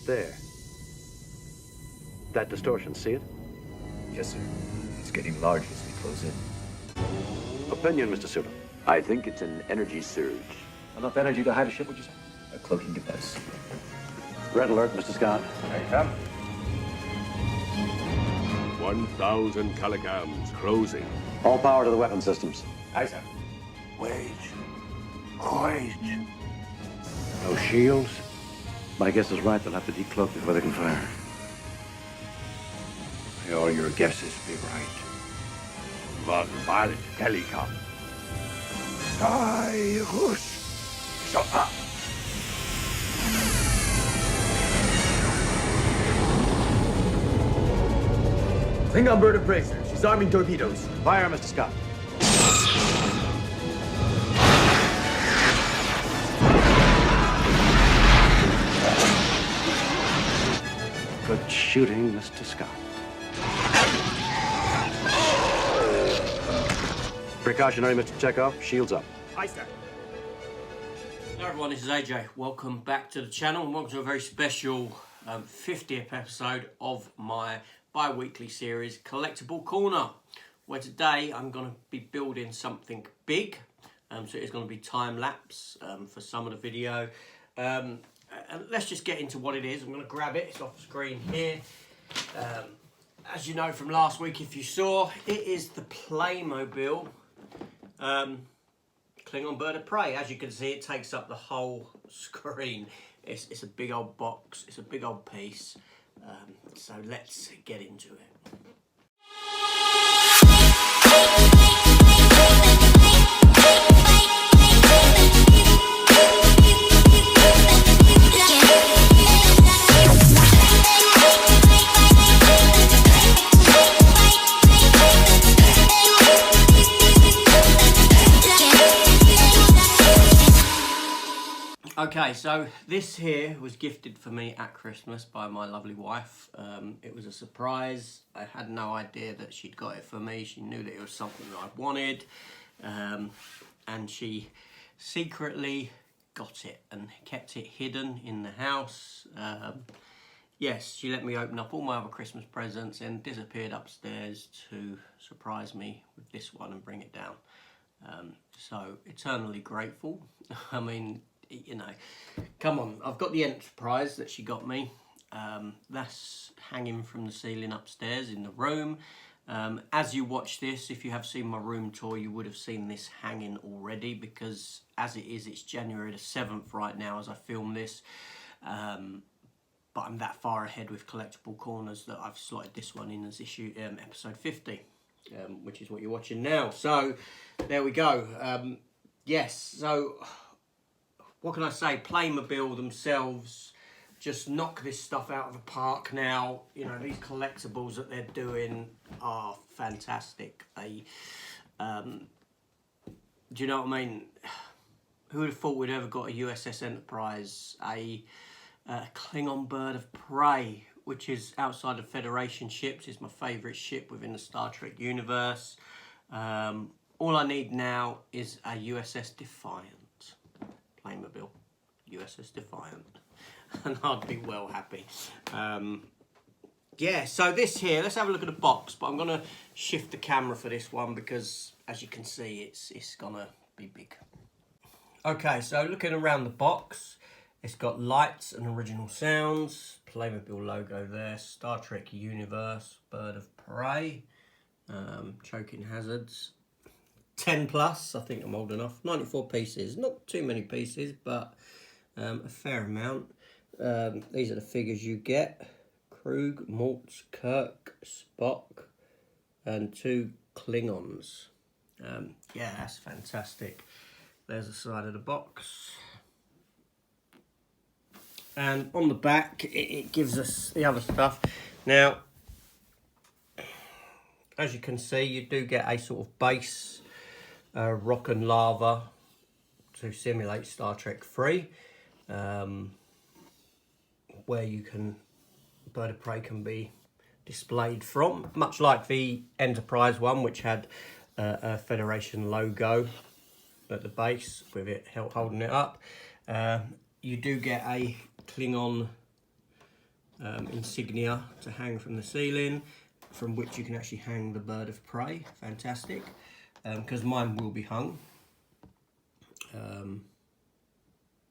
There. That distortion, see it? Yes, sir. It's getting larger as we close in. Opinion, Mr. Sula. I think it's an energy surge. Enough energy to hide a ship, would you say? A cloaking device. Red alert, Mr. Scott. There you come. 1,000 Caligams closing. All power to the weapon systems. Aye, sir. Wage. Wage. No shields? My guess is right. They'll have to decloak before they can fire. May all your guesses be right. But bald Helicopter. Die, Rush. So up. Klingon bird of prey, sir. She's arming torpedoes. Fire, Mr. Scott. Good shooting, Mr. Scott. Precautionary, Mr. Chekhov. Shields up. Aye, sir. Hello everyone, this is AJ. Welcome back to the channel and welcome to a very special 50th episode of my bi-weekly series Collectible Corner, where today I'm going to be building something big. So it's going to be time lapse for some of the video. And let's just get into what it is. I'm going to grab it, it's off the screen here. As you know from last week, if you saw, it is the Playmobil Klingon bird of prey. As you can see, it takes up the whole screen. It's a big old box, it's a big old piece. So let's get into it. Okay, so this here was gifted for me at Christmas by my lovely wife. It was a surprise. I had no idea that she'd got it for me. She knew that it was something that I wanted. And she secretly got it and kept it hidden in the house. Yes, she let me open up all my other Christmas presents and disappeared upstairs to surprise me with this one and bring it down. So, eternally grateful. I mean, you know, come on, I've got the Enterprise that she got me. That's hanging from the ceiling upstairs in the room. As you watch this, if you have seen my room tour, you would have seen this hanging already, because as it is, it's January the 7th right now as I film this. But I'm that far ahead with Collectible Corners that I've slotted this one in as episode 50, which is what you're watching now. So, there we go. Yes, so what can I say? Playmobil themselves just knock this stuff out of the park now. You know, these collectibles that they're doing are fantastic. They, do you know what I mean? Who would have thought we'd ever got a USS Enterprise, a Klingon bird of prey, which is outside of Federation ships, is my favourite ship within the Star Trek universe. All I need now is a USS Defiant. Playmobil, USS Defiant, and I'd be well happy. Yeah, so this here, let's have a look at the box, but I'm going to shift the camera for this one because, as you can see, it's going to be big. Okay, so looking around the box, it's got lights and original sounds, Playmobil logo there, Star Trek universe, bird of prey, choking hazards. 10 plus, I think I'm old enough. 94 pieces, not too many pieces, but a fair amount. These are the figures you get. Krug, Maltz, Kirk, Spock, and 2 Klingons. Yeah, that's fantastic. There's the side of the box. And on the back, it gives us the other stuff. Now, as you can see, you do get a sort of base rock and lava to simulate Star Trek 3, where you can, bird of prey can be displayed from, much like the Enterprise one, which had a Federation logo at the base with it holding it up. You do get a Klingon insignia to hang from the ceiling, from which you can actually hang the bird of prey. Fantastic, because mine will be hung.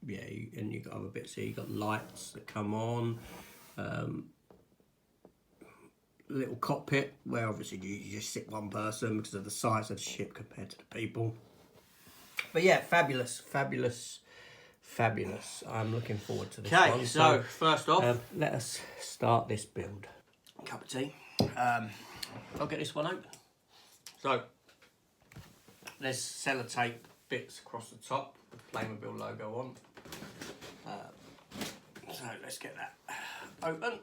Yeah, and you've got other bits here. You've got lights that come on. Little cockpit where obviously you just sit one person because of the size of the ship compared to the people. But yeah, fabulous, fabulous, fabulous. I'm looking forward to this one. Okay, so first off, let us start this build. Cup of tea. I'll get this one open. So there's sellotape bits across the top with the Playmobil logo on. So let's get that open.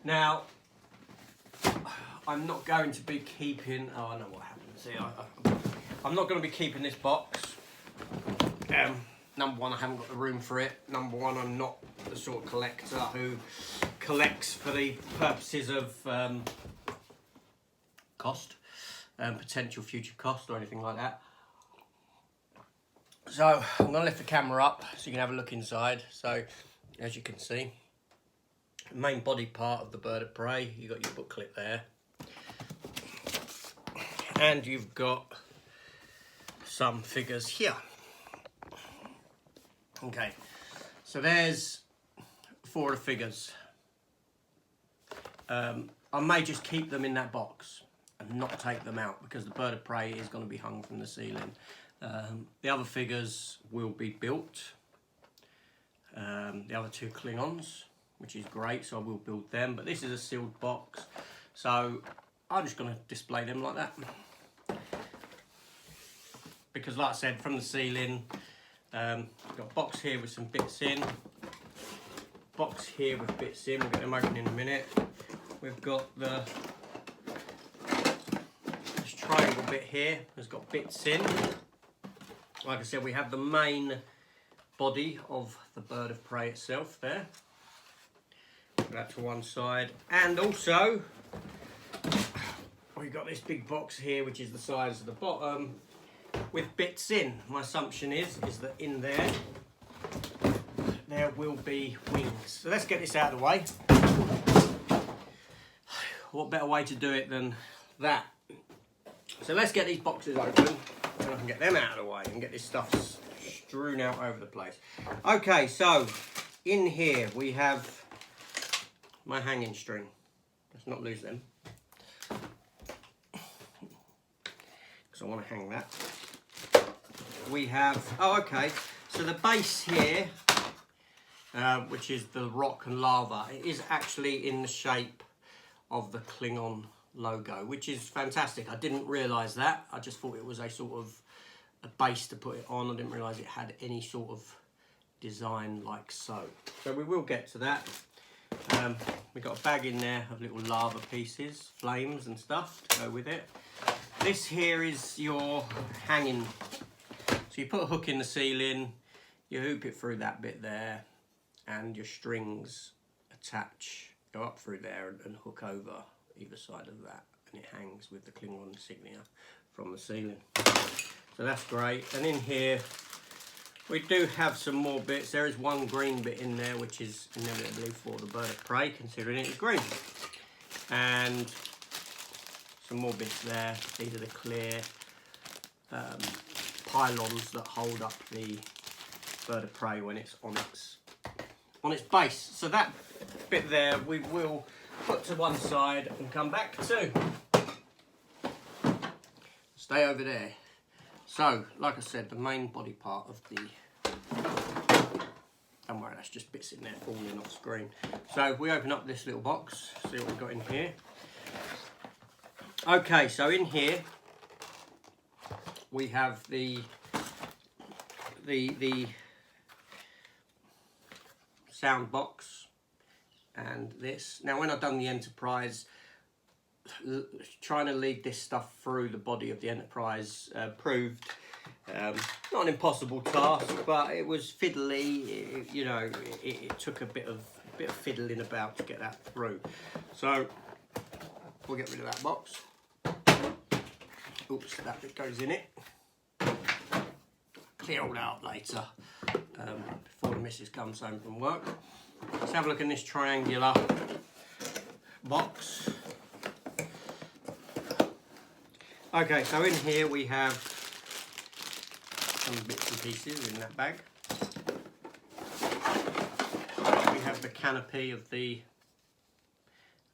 Now, I'm not going to be keeping... Oh, I know what happens here. I'm not going to be keeping this box. Number one, I haven't got the room for it. Number one, I'm not the sort of collector who collects for the purposes of cost, potential future cost or anything like that. So I'm going to lift the camera up so you can have a look inside. So as you can see, the main body part of the bird of prey, you've got your booklet there. And you've got some figures here. Okay, so there's 4 of the figures. I may just keep them in that box and not take them out because the bird of prey is going to be hung from the ceiling. The other figures will be built. The other 2 Klingons, which is great, so I will build them. But this is a sealed box, so I'm just going to display them like that. Because like I said, from the ceiling, I've got a box here with some bits in. Box here with bits in, we'll get them open in a minute. We've got this triangle bit here, has got bits in. Like I said, we have the main body of the bird of prey itself there. Put that to one side. And also, we've got this big box here, which is the size of the bottom, with bits in. My assumption is that in there will be wings. So let's get this out of the way. What better way to do it than that? So let's get these boxes open and I can get them out of the way and get this stuff strewn out over the place. Okay, so in here we have my hanging string. Let's not lose them, because I want to hang that. We have, oh okay, so the base here, which is the rock and lava, it is actually in the shape of the Klingon logo, which is fantastic. I didn't realise that. I just thought it was a sort of a base to put it on. I didn't realise it had any sort of design like so. So we will get to that. We've got a bag in there of little lava pieces, flames and stuff to go with it. This here is your hanging. So you put a hook in the ceiling, you hoop it through that bit there, and your strings attach, go up through there and hook over either side of that, and it hangs with the Klingon insignia from the ceiling. So that's great. And in here we do have some more bits. There is one green bit in there, which is inevitably for the bird of prey, considering it is green. And some more bits there. These are the clear pylons that hold up the bird of prey when it's on its base. So that bit there we will put to one side and come back to. Stay over there. So, like I said, the main body part of the... Don't worry, that's just bits in there falling off screen. So, we open up this little box, see what we've got in here. Okay, so in here, we have the sound box and this. Now, when I've done the Enterprise, trying to lead this stuff through the body of the Enterprise proved not an impossible task, but it was fiddly. It took a bit of fiddling about to get that through. So we'll get rid of that box. Oops, that bit goes in it. Clear all out later. before the missus comes home from work. Let's have a look in this triangular box. Okay, so in here we have some bits and pieces in that bag. We have the canopy of the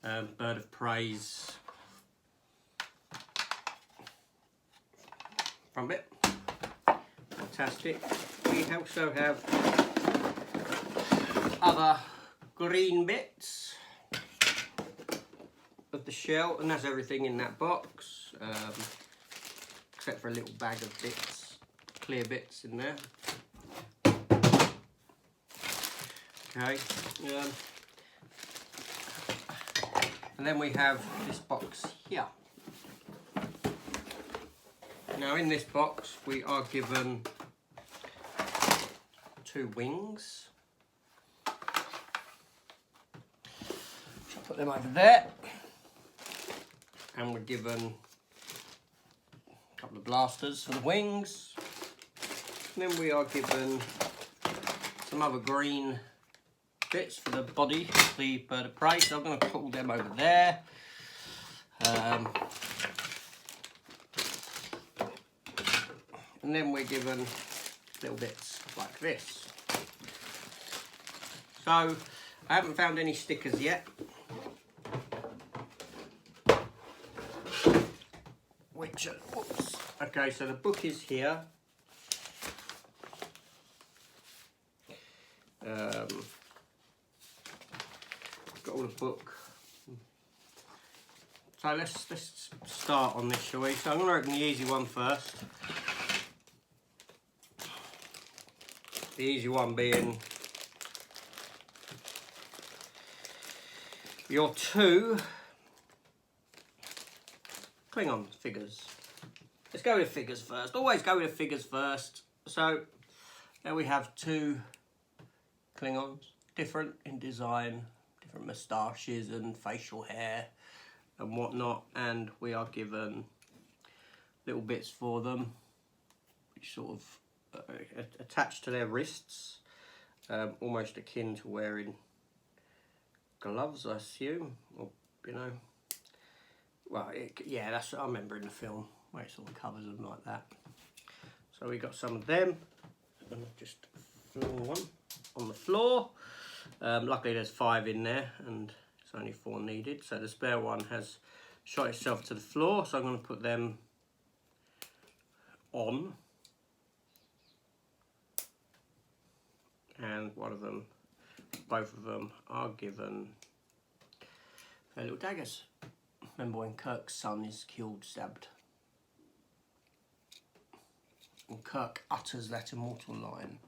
Bird of Prey's front bit. Fantastic. We also have other green bits of the shell, and that's everything in that box, except for a little bag of bits, clear bits in there. Okay, and then we have this box here. Now in this box we are given 2 wings. So put them over there. And we're given a couple of blasters for the wings. And then we are given some other green bits for the body of the Bird of Prey. So I'm going to put them over there. And then we're given little bits like this. So I haven't found any stickers yet. Oops. Okay, so the book is here. Got all the book. So let's start on this, shall we? So I'm going to open the easy one first. The easy one being your 2 Klingon figures. Let's go with figures first. Always go with figures first. So there we have 2 Klingons, different in design, different moustaches and facial hair and whatnot, and we are given little bits for them, which sort of attached to their wrists, almost akin to wearing gloves, I assume, or you know. Well, yeah, that's what I remember in the film, where it sort of covers them like that. So we got some of them, and just flung one on the floor. Luckily there's 5 in there, and it's only 4 needed. So the spare one has shot itself to the floor, so I'm going to put them on. And one of them, both of them are given their little daggers. Remember when Kirk's son is killed, stabbed, and Kirk utters that immortal line.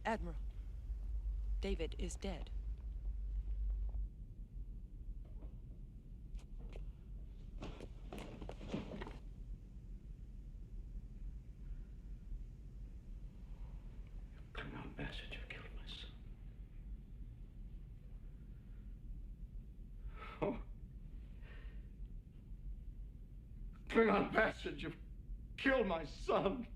Admiral, David is dead. Klingon bastard, you killed my son. Oh. Klingon bastard, you've killed my son.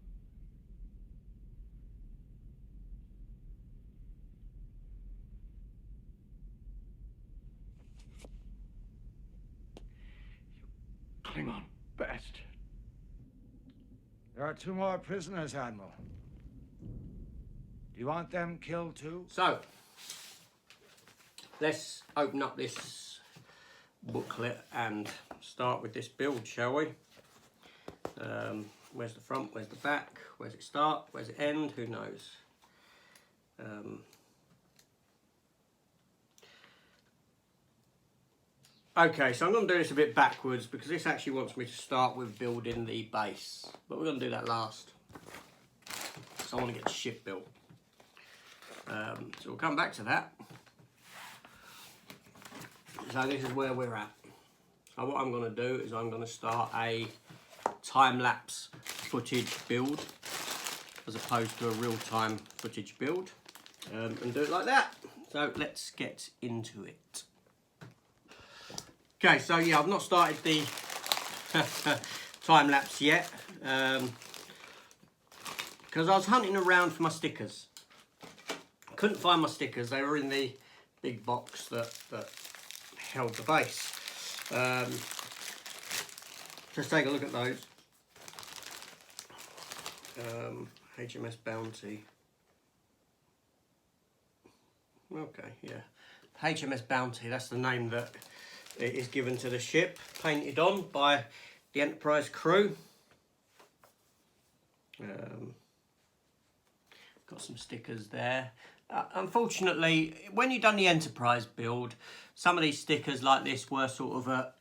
Klingon bastard. There are 2 more prisoners, Admiral. Do you want them killed too? So, let's open up this booklet and start with this build, shall we? Where's the front, where's the back, where's it start, where's it end, who knows? Okay, so I'm going to do this a bit backwards because this actually wants me to start with building the base, but we're going to do that last. So I want to get the ship built. So we'll come back to that. So this is where we're at. So what I'm going to do is I'm going to start a time-lapse footage build as opposed to a real-time footage build, and do it like that. So let's get into it. Okay, so yeah, I've not started the time lapse yet, because I was hunting around for my stickers. Couldn't find my stickers. They were in the big box that held the base. Let's take a look at those. HMS Bounty. Okay, yeah. HMS Bounty, that's the name that it is given to the ship, painted on by the Enterprise crew. Got some stickers there. Unfortunately, when you've done the Enterprise build, some of these stickers like this were sort of a...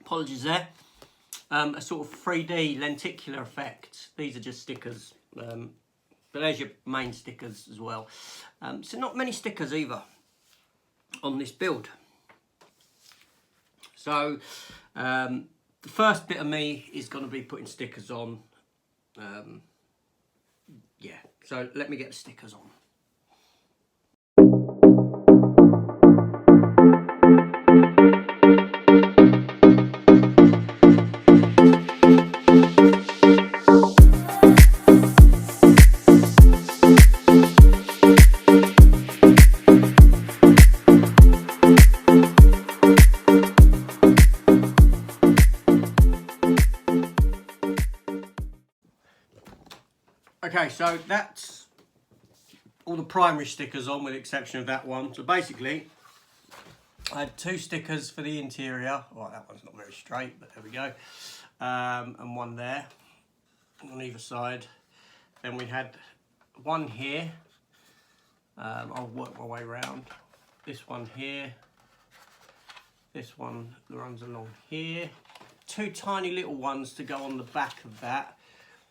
apologies there. A sort of 3D lenticular effect. These are just stickers. But there's your main stickers as well. So not many stickers either on this build. So the first bit of me is going to be putting stickers on. Yeah, so let me get the stickers on. Okay, so that's all the primary stickers on, with the exception of that one. So basically, I had 2 stickers for the interior. Well, that one's not very straight, but there we go. And one there on either side. Then we had one here. I'll work my way around. This one here. This one that runs along here. 2 tiny little ones to go on the back of that,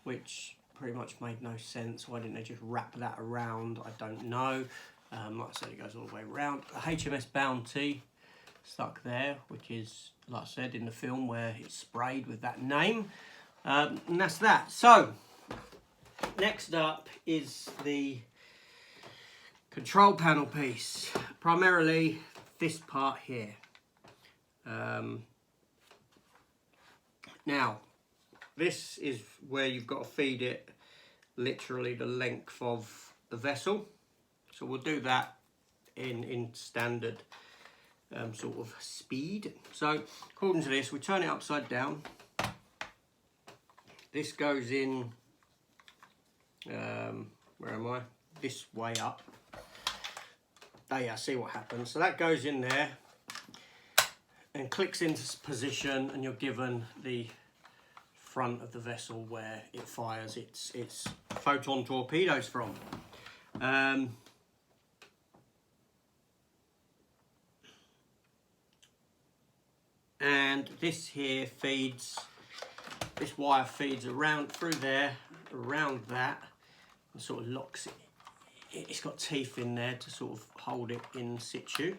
which pretty much made no sense. Why didn't they just wrap that around? I don't know. Like I said, it goes all the way around. The HMS Bounty stuck there, which is, like I said, in the film where it's sprayed with that name. And that's that. So, next up is the control panel piece. Primarily this part here. Now, this is where you've got to feed it literally the length of the vessel. So we'll do that in standard sort of speed. So according to this, we turn it upside down. This goes in, where am I? This way up. There, yeah, see what happens. So that goes in there and clicks into position, and you're given the front of the vessel where it fires its photon torpedoes from. And this here feeds, this wire feeds around through there, around that, and sort of locks it. It's got teeth in there to sort of hold it in situ.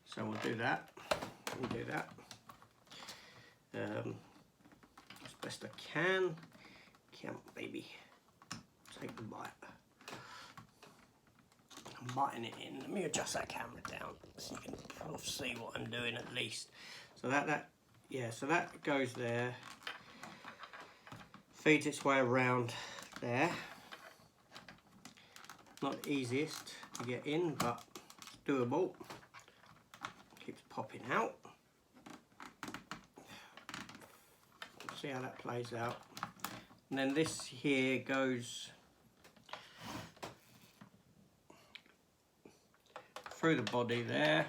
So we'll do that. We'll do that. As best I can. Come on, baby. Take the bite. I'm biting it in. Let me adjust that camera down so you can sort of see what I'm doing at least. So so that goes there. Feeds its way around there. Not the easiest to get in, but it's doable. Keeps popping out. See how that plays out. And then this here goes through the body there.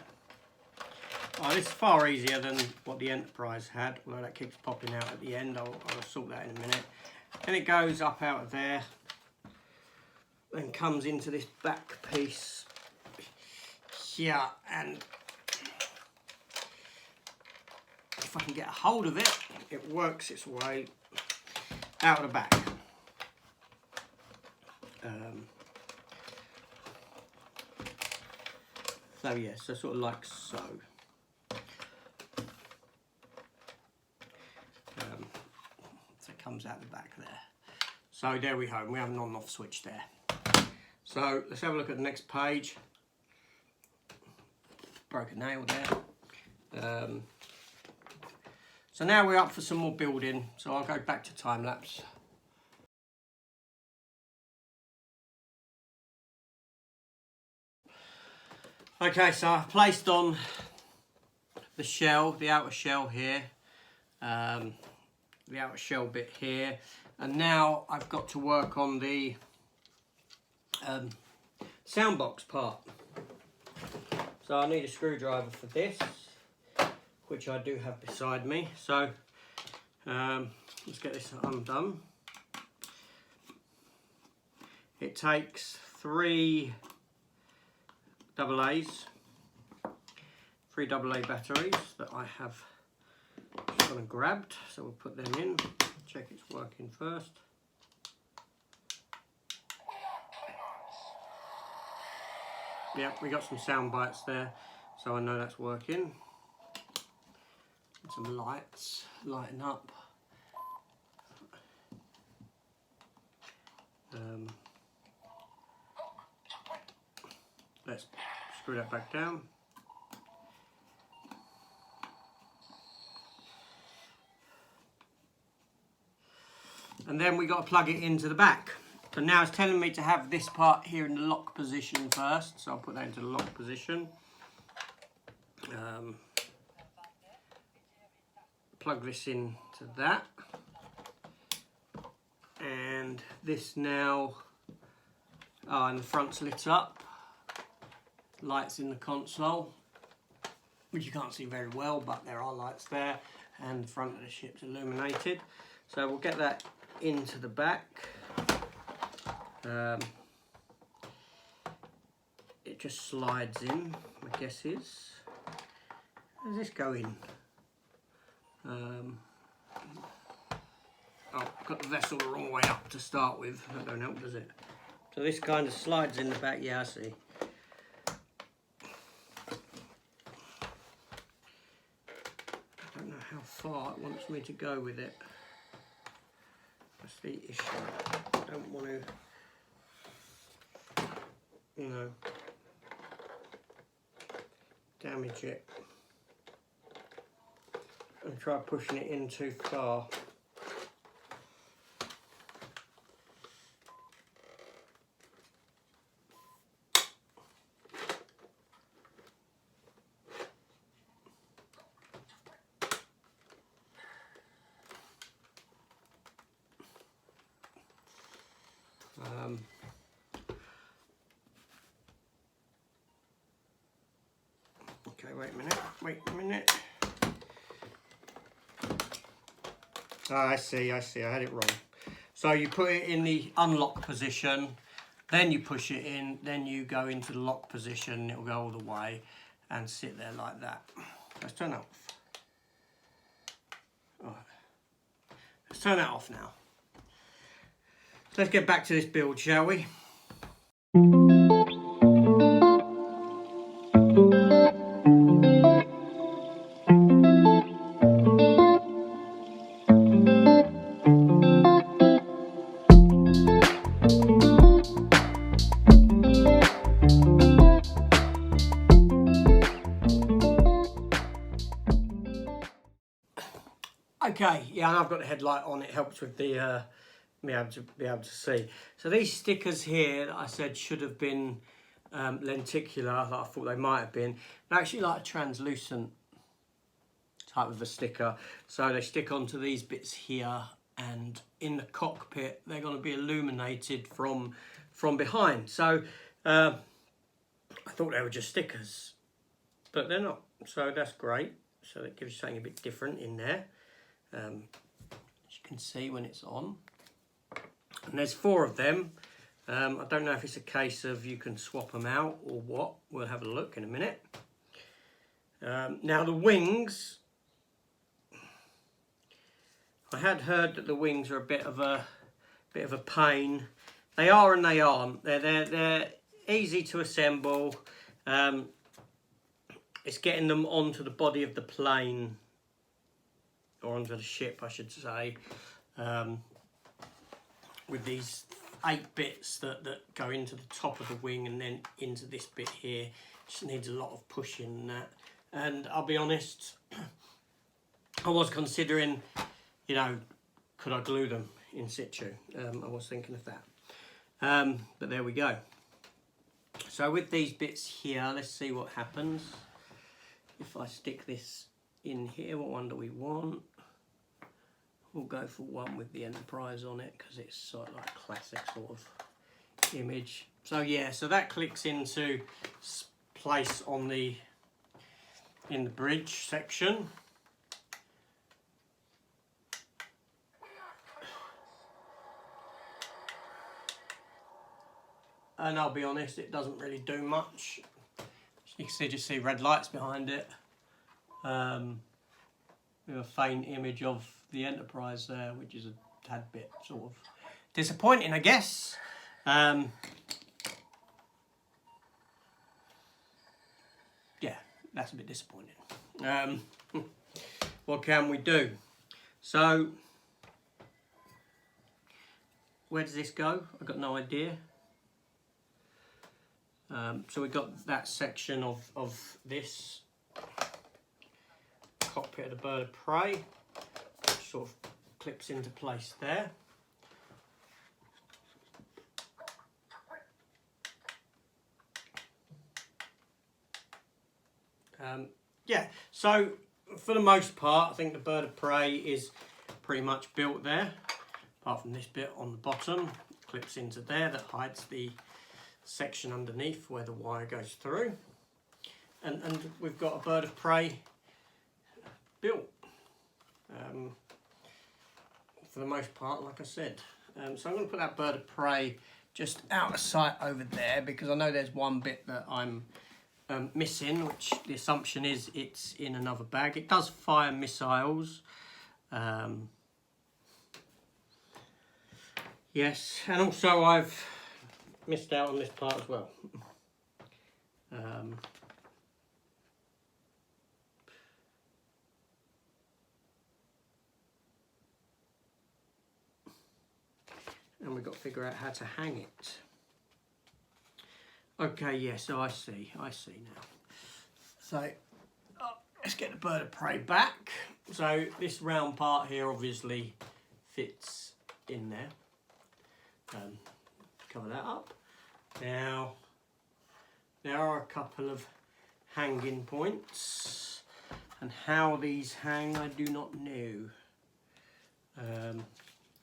Oh, this is far easier than what the Enterprise had, although that keeps popping out at the end. I'll sort that in a minute. Then it goes up out of there, then comes into this back piece here, and if I can get a hold of it, it works its way out of the back. So yeah, so sort of like so. So it comes out the back there. So there we go, we have an on-off switch there. So let's have a look at the next page. Broke a nail there. So now we're up for some more building, so I'll go back to time lapse. Okay, so I've placed on the shell, the outer shell here, the outer shell bit here, and now I've got to work on the sound box part. So I need a screwdriver for this, which I do have beside me. So let's get this undone. It takes 3 AA's, 3 AA batteries that I have just gone and grabbed. So we'll put them in, check it's working first. Yeah, we got some sound bites there, so I know that's working. And some lights lighting up. Let's screw that back down. And then we got to plug it into the back. So now it's telling me to have this part here in the lock position first, so I'll put that into the lock position. Plug this into that. And this now, and the front's lit up. Lights in the console, which you can't see very well, but there are lights there, and the front of the ship's illuminated. So we'll get that into the back. It just slides in, my guess is. How does this go in? Oh, I've got the vessel the wrong way up to start with. That don't help, does it? So this kind of slides in the back. Yeah, I see. I don't know how far it wants me to go with it. That's the issue. I don't want to, you know, damage it and try pushing it in too far. Okay, wait a minute. Oh, I see, I had it wrong. So you put it in the unlock position, then you push it in, then you go into the lock position, it'll go all the way and sit there like that. Let's turn that off. All right. Let's turn that off now. So let's get back to this build, shall we? Okay, yeah, and I've got the headlight on. It helps with the be able to see. So these stickers here that I said should have been lenticular, that I thought they might have been, they're actually like a translucent type of a sticker. So they stick onto these bits here, and in the cockpit they're going to be illuminated from behind. So I thought they were just stickers, but they're not. So that's great. So that gives you something a bit different in there. As you can see when it's on. And there's 4 of them. I don't know if it's a case of you can swap them out or what. We'll have a look in a minute. Now the wings, I had heard that the wings are a bit of a pain. They are and they aren't. They're easy to assemble. It's getting them onto the body of the plane, or onto the ship, I should say, with these 8 bits that go into the top of the wing and then into this bit here. Just needs a lot of pushing and that. And I'll be honest, I was considering, you know, could I glue them in situ? I was thinking of that. But there we go. So with these bits here, let's see what happens. If I stick this in here, what one do we want? We'll go for one with the Enterprise on it because it's sort of like a classic sort of image. So yeah, so that clicks into place on in the bridge section. And I'll be honest, it doesn't really do much. You can just see red lights behind it. With a faint image of the Enterprise there, which is a tad bit sort of disappointing, I guess. Yeah, that's a bit disappointing. What can we do? So, where does this go? I've got no idea. So we've got that section of this cockpit of the bird of prey, which sort of clips into place there. Yeah, so for the most part, I think the bird of prey is pretty much built there, apart from this bit on the bottom, clips into there, that hides the section underneath where the wire goes through. And we've got a bird of prey built, for the most part, like I said. So I'm going to put that bird of prey just out of sight over there, because I know there's one bit that I'm missing, which the assumption is it's in another bag. It does fire missiles. Yes, and also I've missed out on this part as well. And we've got to figure out how to hang it. Okay, yeah, so I see now. So, let's get the bird of prey back. So, this round part here obviously fits in there. Cover that up. Now, there are a couple of hanging points. And how these hang, I do not know.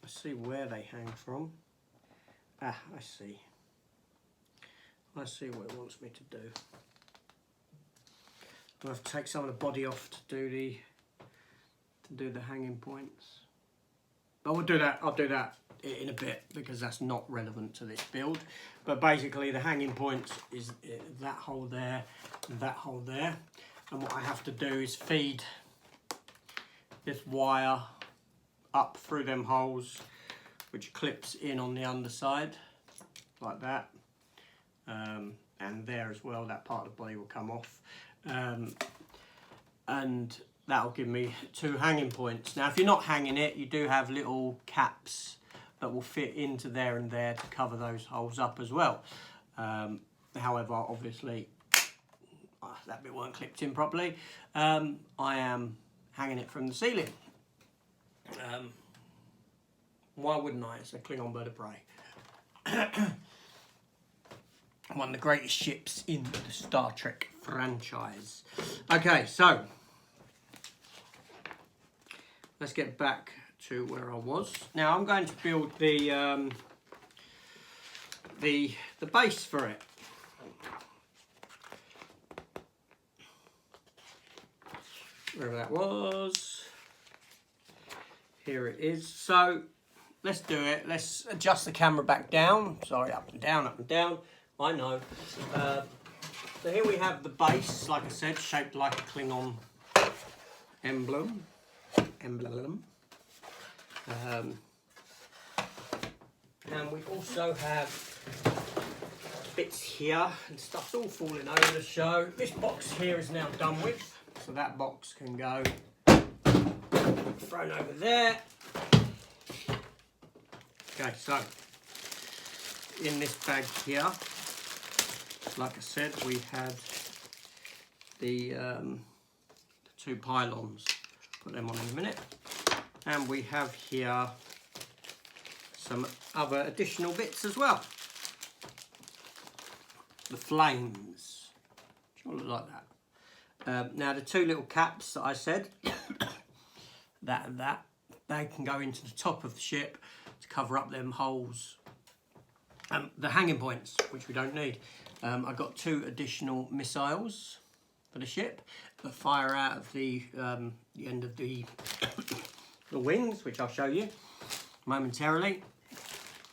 Let's see where they hang from. Ah, I see. I see what it wants me to do. I'll have to take some of the body off to do the hanging points. But we'll do that. I'll do that in a bit because that's not relevant to this build. But basically, the hanging points is that hole there and that hole there. And what I have to do is feed this wire up through them holes, which clips in on the underside like that. And there as well, that part of the body will come off, and that'll give me 2 hanging points. Now if you're not hanging it, you do have little caps that will fit into there and there to cover those holes up as well. However, obviously that bit weren't clipped in properly. I am hanging it from the ceiling. Why wouldn't I? It's a Klingon bird of prey. One of the greatest ships in the Star Trek franchise. Okay, so let's get back to where I was. Now I'm going to build the base for it. Wherever that was. Here it is. So let's do it. Let's adjust the camera back down. Sorry, up and down, up and down. I know. So here we have the base, like I said, shaped like a Klingon emblem. And we also have bits here and stuff's all falling over the show. This box here is now done with, so that box can go thrown over there. Okay, so in this bag here, like I said, we had the 2 pylons. Put them on in a minute. And we have here some other additional bits as well. The flames. Should look like that. Now the 2 little caps that I said, that and that, they can go into the top of the ship to cover up them holes. The hanging points, which we don't need. I've got 2 additional missiles for the ship that fire out of the end of the the wings, which I'll show you momentarily.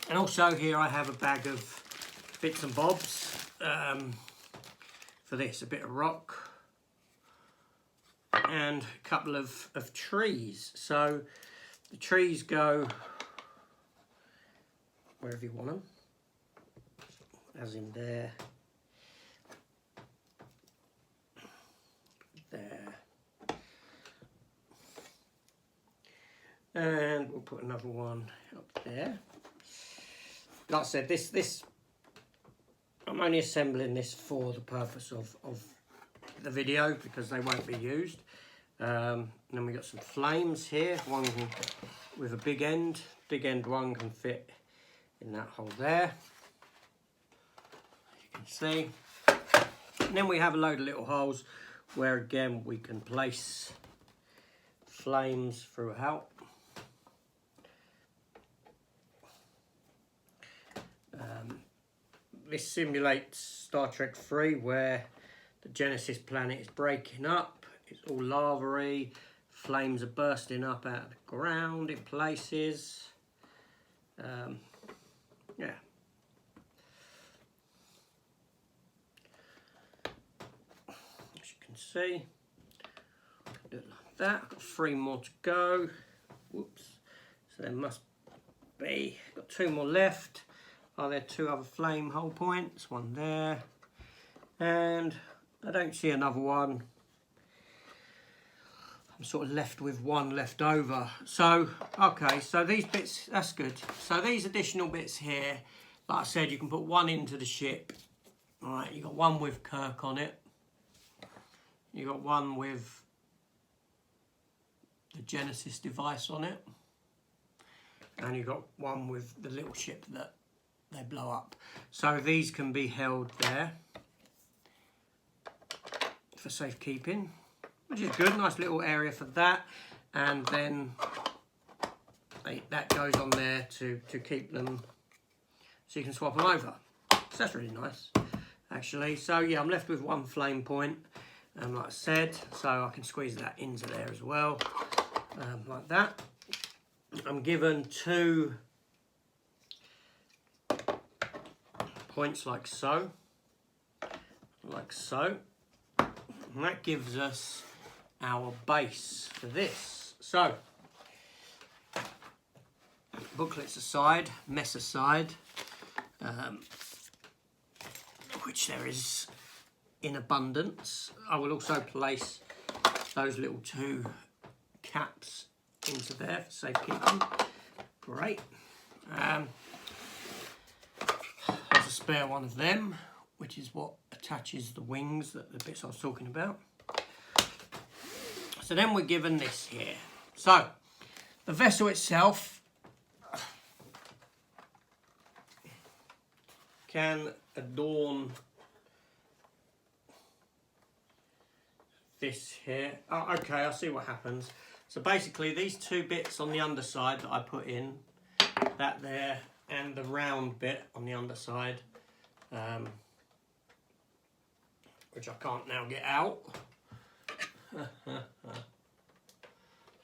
And also here I have a bag of bits and bobs for this, a bit of rock and a couple of trees. So the trees go wherever you want them, as in there, there, and we'll put another one up there. Like I said, this I'm only assembling this for the purpose of the video, because they won't be used. And then we got some flames here, one with a big end one can fit in that hole there, you can see. And then we have a load of little holes where again we can place flames throughout. This simulates Star Trek 3, where the Genesis planet is breaking up. It's all lava-y. Flames are bursting up out of the ground in places. Yeah. As you can see, do it like that. I've got 3 more to go. Whoops. So there must be, got 2 more left. Are there 2 other flame hole points? One there. And I don't see another one. I'm sort of left with 1 left over. So, okay, so these bits, that's good. So these additional bits here, like I said, you can put 1 into the ship. All right, you got 1 with Kirk on it. You got 1 with the Genesis device on it. And you got 1 with the little ship that they blow up. So these can be held there for safekeeping, which is good. Nice little area for that. And then that goes on there to keep them so you can swap them over. So that's really nice, actually. So yeah, I'm left with 1 flame point, like I said, so I can squeeze that into there as well, like that. I'm given 2 points like so, and that gives us our base for this. So, booklets aside, mess aside, which there is in abundance, I will also place those little 2 caps into there for safekeeping. Great. There's a spare one of them, which is what attaches the wings, the bits I was talking about. So then we're given this here. So the vessel itself can adorn this here. Oh, okay, I see what happens. So basically these 2 bits on the underside that I put in, that there, and the round bit on the underside, which I can't now get out.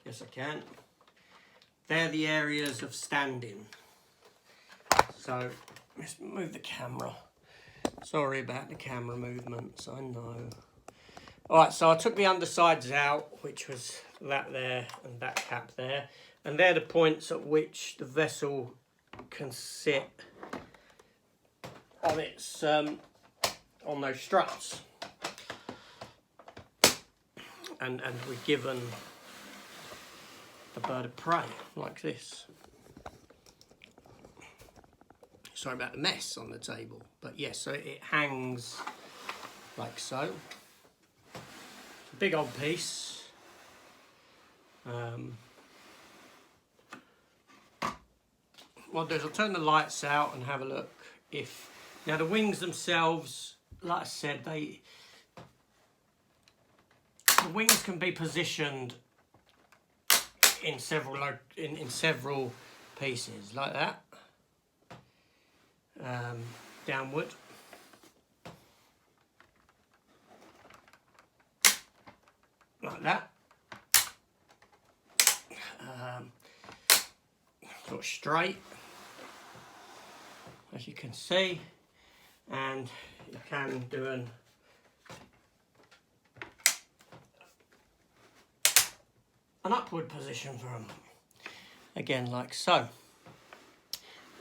Yes, I can. They're the areas of standing. So let's move the camera. Sorry about the camera movements, I know. Alright, so I took the undersides out, which was that there and that cap there. And they're the points at which the vessel can sit on its on those struts. And we're given a bird of prey like this. Sorry about the mess on the table, but yes, so it hangs like so. A big old piece. What I'll do is I'll turn the lights out and have a look. If now the wings themselves, like I said, the wings can be positioned in several in several pieces like that, downward. Like that. Sort of straight, as you can see, and you can do an upward position for them, again like so.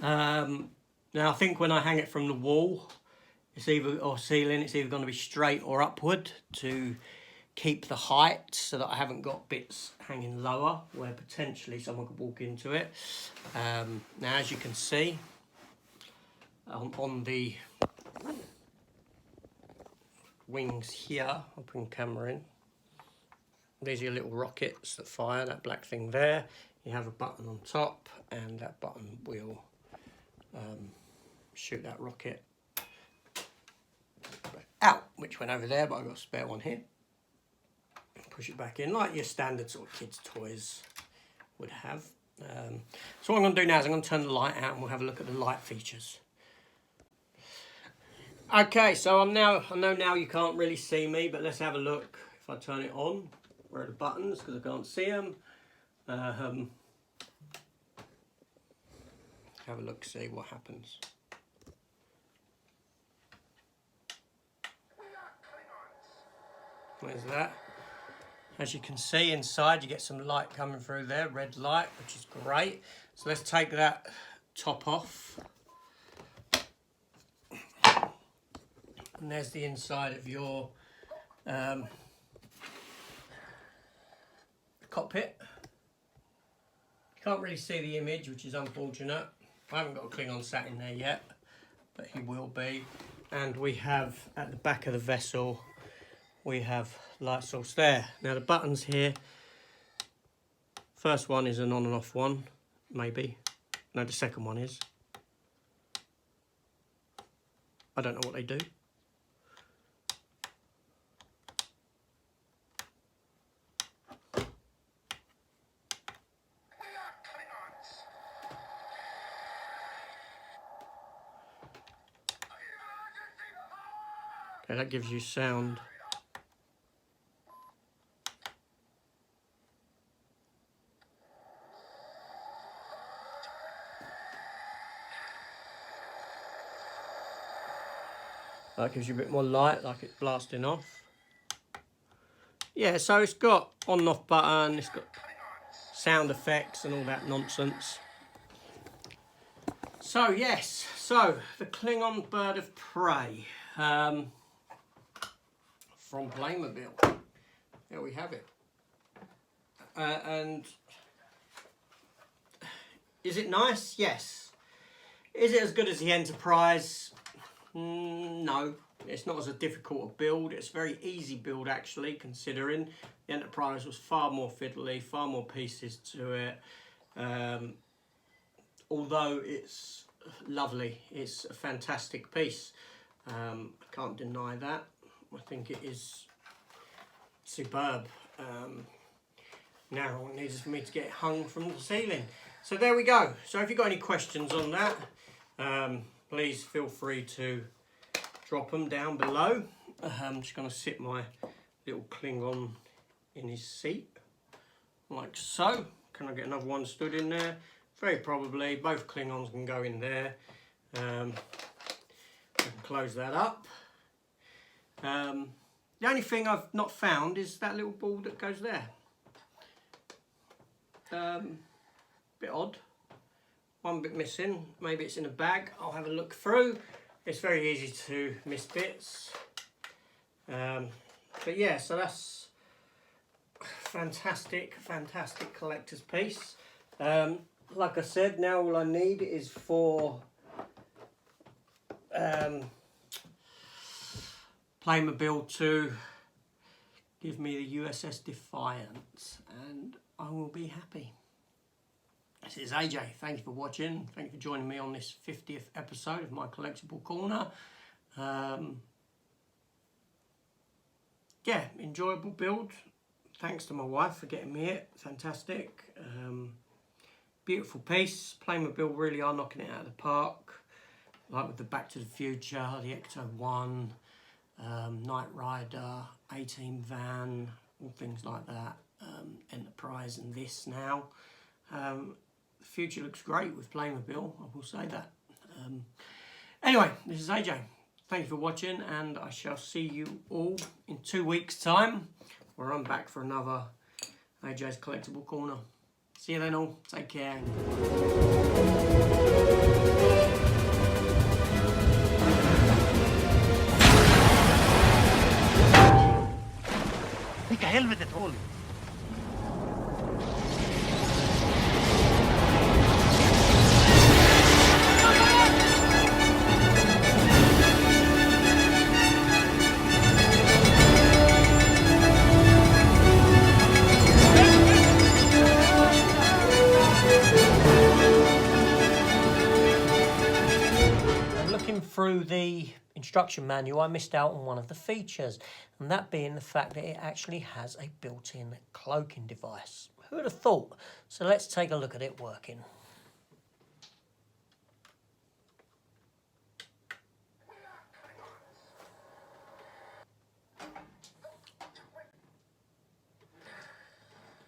Now I think when I hang it from the wall, it's either or ceiling, it's either going to be straight or upward to keep the height so that I haven't got bits hanging lower where potentially someone could walk into it. Now as you can see on the wings here, I'll bring the camera in, these are your little rockets that fire, that black thing there. You have a button on top and that button will shoot that rocket out, which went over there, but I've got a spare one here. Push it back in like your standard sort of kids' toys would have. So what I'm going to do now is I'm going to turn the light out and we'll have a look at the light features. Okay, so I know now you can't really see me, but let's have a look. If I turn it on, where are the buttons? Because I can't see them. Have a look, see what happens. Where's that? As you can see inside, you get some light coming through there, red light, which is great. So let's take that top off. And there's the inside of your cockpit. You can't really see the image, which is unfortunate. I haven't got a Klingon sat in there yet, but he will be. And we have, at the back of the vessel, we have light source there. Now the buttons here, first one is an on and off one, maybe. No, the second one is. I don't know what they do. Okay, that gives you sound. That gives you a bit more light, like it's blasting off. Yeah, so it's got on and off button, it's got sound effects and all that nonsense. So yes, so the Klingon Bird of Prey from Playmobil. There we have it. And is it nice? Yes. Is it as good as the Enterprise? No, it's not as difficult a build. It's a very easy build actually, considering the Enterprise was far more fiddly, far more pieces to it. Although it's lovely, it's a fantastic piece. I can't deny that. I think it is superb. Now all it needs is for me to get it hung from the ceiling. So there we go. So if you've got any questions on that, please feel free to drop them down below. I'm just going to sit my little Klingon in his seat, like so. Can I get another one stood in there? Very probably. Both Klingons can go in there. I can close that up. The only thing I've not found is that little ball that goes there. Bit odd. One bit missing. Maybe it's in a bag. I'll have a look through. It's very easy to miss bits. But yeah, so that's fantastic, fantastic collector's piece. Like I said, now all I need is for Playmobil to give me the USS Defiance, and I will be happy. This is AJ. Thank you for watching. Thank you for joining me on this 50th episode of my Collectible Corner. Yeah, enjoyable build. Thanks to my wife for getting me it. Fantastic. Beautiful piece. Playmobil really are knocking it out of the park. Like with the Back to the Future, the Ecto-1, Knight Rider, 18 Van, all things like that. Enterprise and this now. The future looks great with Playmobil, I will say that. Anyway, this is AJ. Thank you for watching, and I shall see you all in 2 weeks' time, where I'm back for another AJ's Collectible Corner. See you then all. Take care. Vilka helvetet håll! Through the instruction manual, I missed out on one of the features, and that being the fact that it actually has a built-in cloaking device. Who would have thought? So let's take a look at it working.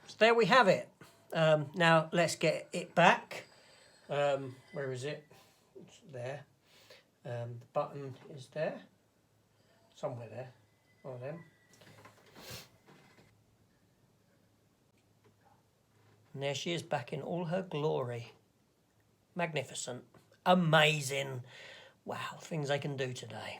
So there we have it. Now let's get it back. Where is it? It's there. The button is there, somewhere there, one of them. And there she is back in all her glory. Magnificent, amazing. Wow, things they can do today.